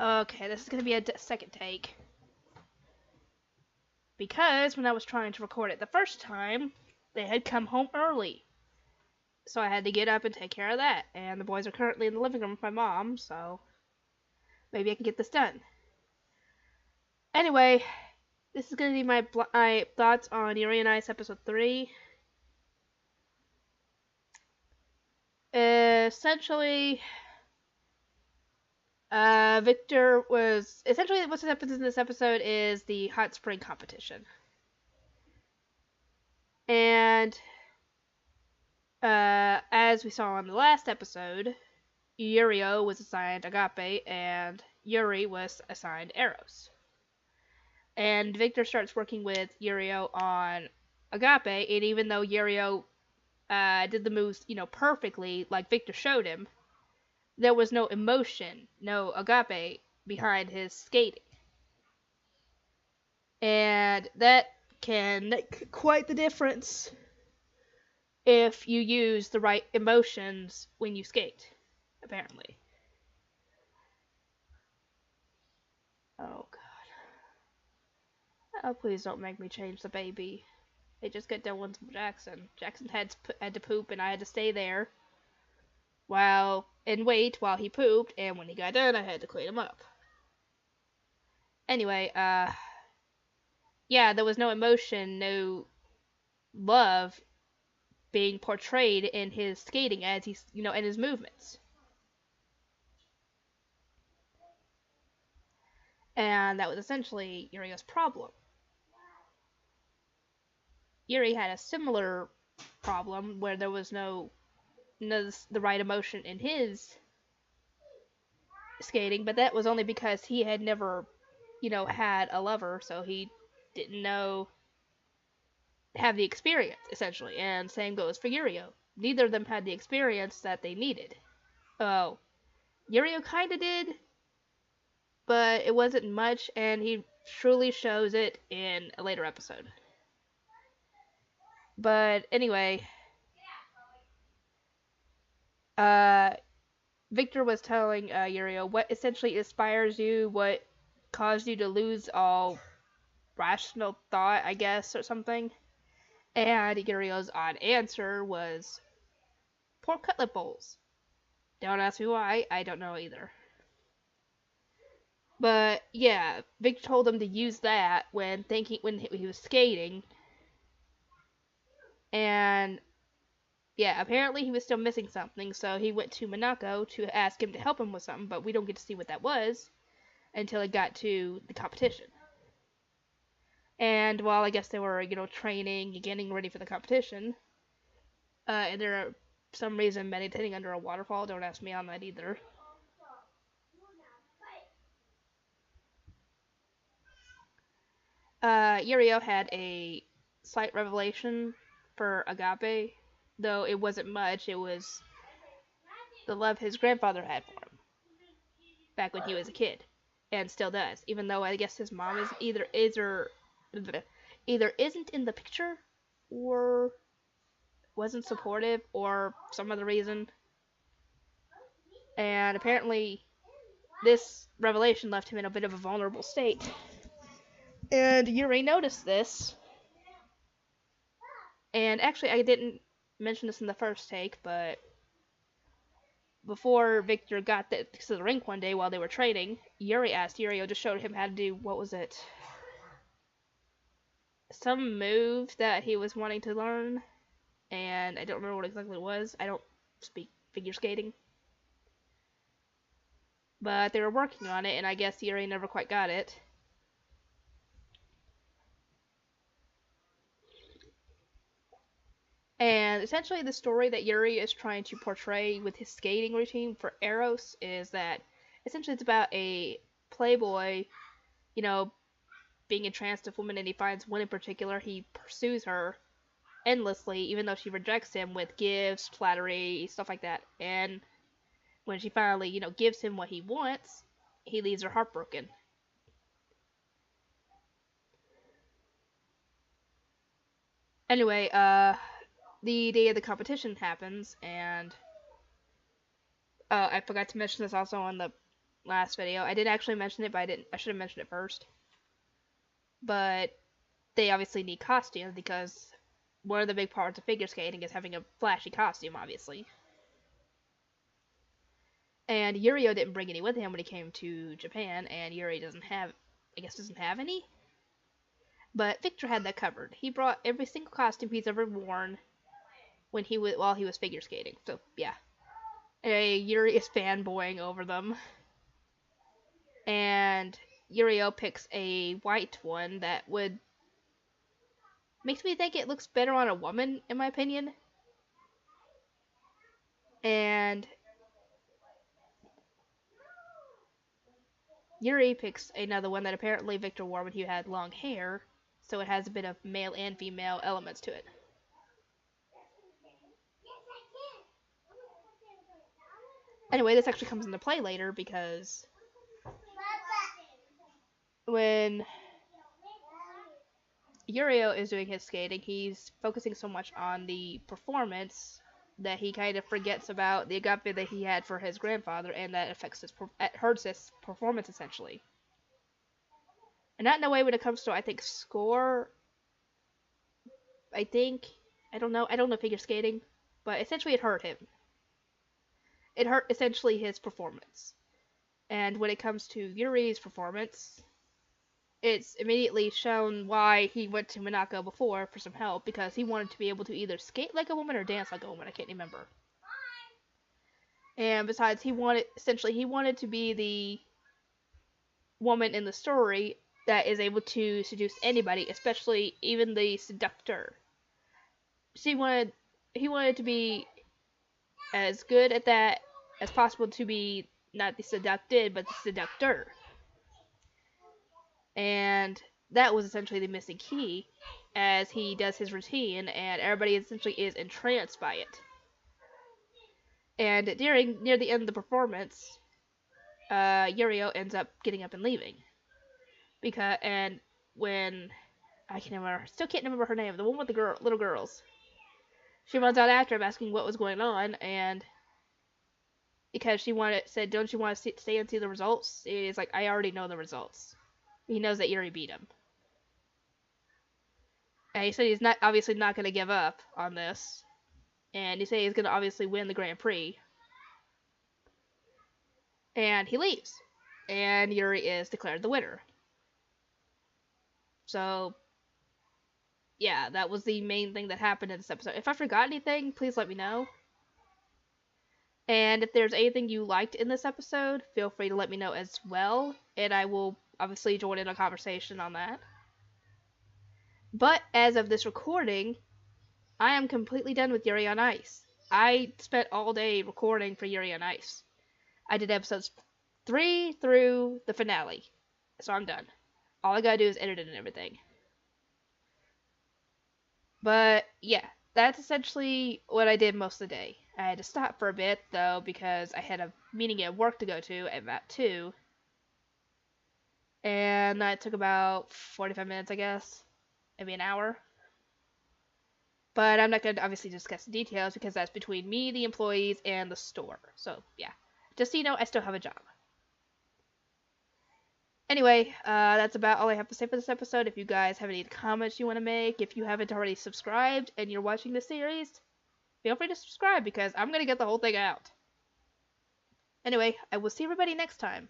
Okay, this is gonna be a second take. Because when I was trying to record it the first time, they had come home early. So I had to get up and take care of that. And the boys are currently in the living room with my mom, so maybe I can get this done. Anyway, this is going to be my thoughts on Yuri on Ice episode 3. Essentially, Victor was... Essentially, what happens in this episode is the hot spring competition. And, as we saw in the last episode, Yurio was assigned Agape, and Yuri was assigned Eros. And Victor starts working with Yurio on Agape, and even though Yurio did the moves, perfectly, like Victor showed him, there was no emotion, no Agape behind his skating. And that can make quite the difference if you use the right emotions when you skate, apparently. Oh, God. Oh, please don't make me change the baby. They just got done with Jackson. Jackson had to poop, and I had to stay there and wait while he pooped, and when he got done, I had to clean him up. Anyway, yeah, there was no emotion, no love being portrayed in his skating as he's, in his movements. And that was essentially Yurio's problem. Yuri had a similar problem where there was no the right emotion in his skating, but that was only because he had never, had a lover, so he didn't have the experience, essentially. And same goes for Yurio. Neither of them had the experience that they needed. Oh, Yurio kinda did, but it wasn't much, and he truly shows it in a later episode. But anyway, Victor was telling Yurio what essentially inspires you, what caused you to lose all rational thought, I guess, or something. And Yurio's odd answer was pork cutlet bowls. Don't ask me why, I don't know either. But yeah, Victor told him to use that when he was skating. And yeah, apparently he was still missing something, so he went to Monaco to ask him to help him with something, but we don't get to see what that was until it got to the competition. And while I guess they were, training and getting ready for the competition, and there are some reason meditating under a waterfall, don't ask me on that either. Yurio had a slight revelation for Agape, though it wasn't much. It was the love his grandfather had for him back when he was a kid, and still does. Even though I guess his mom is either isn't in the picture, or wasn't supportive, or some other reason. And apparently, this revelation left him in a bit of a vulnerable state. And Yuri noticed this. And actually, I didn't mention this in the first take, but before Victor got to the rink one day while they were training, Yuri asked Yurio to show him how to do, what was it? Some move that he was wanting to learn, and I don't remember what exactly it was. I don't speak figure skating. But they were working on it, and I guess Yuri never quite got it. And essentially the story that Yuri is trying to portray with his skating routine for Eros is that essentially it's about a playboy, being entranced with women, and he finds one in particular. He pursues her endlessly, even though she rejects him with gifts, flattery, stuff like that. And when she finally, gives him what he wants, he leaves her heartbroken. Anyway, the day of the competition happens, and I forgot to mention this also on the last video. I did actually mention it, but I should have mentioned it first. But they obviously need costumes because one of the big parts of figure skating is having a flashy costume, obviously. And Yurio didn't bring any with him when he came to Japan, and Yuri doesn't have any. But Victor had that covered. He brought every single costume he's ever worn while he was figure skating. So yeah, Yuri is fanboying over them, and Yurio picks a white one that would makes me think it looks better on a woman, in my opinion. And Yuri picks another one that apparently Victor wore when he had long hair, so it has a bit of male and female elements to it. Anyway, this actually comes into play later because when Yurio is doing his skating, he's focusing so much on the performance that he kind of forgets about the agape that he had for his grandfather, and that hurts his performance essentially. And not in a way when it comes to, I think, score. I don't know figure skating, but essentially it hurt him. It hurt essentially his performance. And when it comes to Yuri's performance, it's immediately shown why he went to Monaco before for some help, because he wanted to be able to either skate like a woman or dance like a woman. I can't remember. And besides, he wanted to be the woman in the story that is able to seduce anybody, especially even the seductor. So he wanted to be as good at that as possible, to be not the seducted, but the seductor. And that was essentially the missing key as he does his routine, and everybody essentially is entranced by it. And near the end of the performance, Yurio ends up getting up and leaving. Still can't remember her name, the one with the little girls. She runs out after him asking what was going on, and because she said, "Don't you want to stay and see the results?" He's like, "I already know the results." He knows that Yuri beat him. And he said he's obviously not going to give up on this. And he said he's going to obviously win the Grand Prix. And he leaves. And Yuri is declared the winner. So, yeah, that was the main thing that happened in this episode. If I forgot anything, please let me know. And if there's anything you liked in this episode, feel free to let me know as well. And I will obviously join in a conversation on that. But as of this recording, I am completely done with Yuri on Ice. I spent all day recording for Yuri on Ice. I did episodes 3 through the finale. So I'm done. All I gotta do is edit it and everything. But yeah, that's essentially what I did most of the day. I had to stop for a bit though because I had a meeting at work to go to at about 2. And that took about 45 minutes, I guess. Maybe an hour. But I'm not going to obviously discuss the details because that's between me, the employees, and the store. So, yeah. Just so you know, I still have a job. Anyway, that's about all I have to say for this episode. If you guys have any comments you want to make, if you haven't already subscribed and you're watching this series, feel free to subscribe because I'm going to get the whole thing out. Anyway, I will see everybody next time.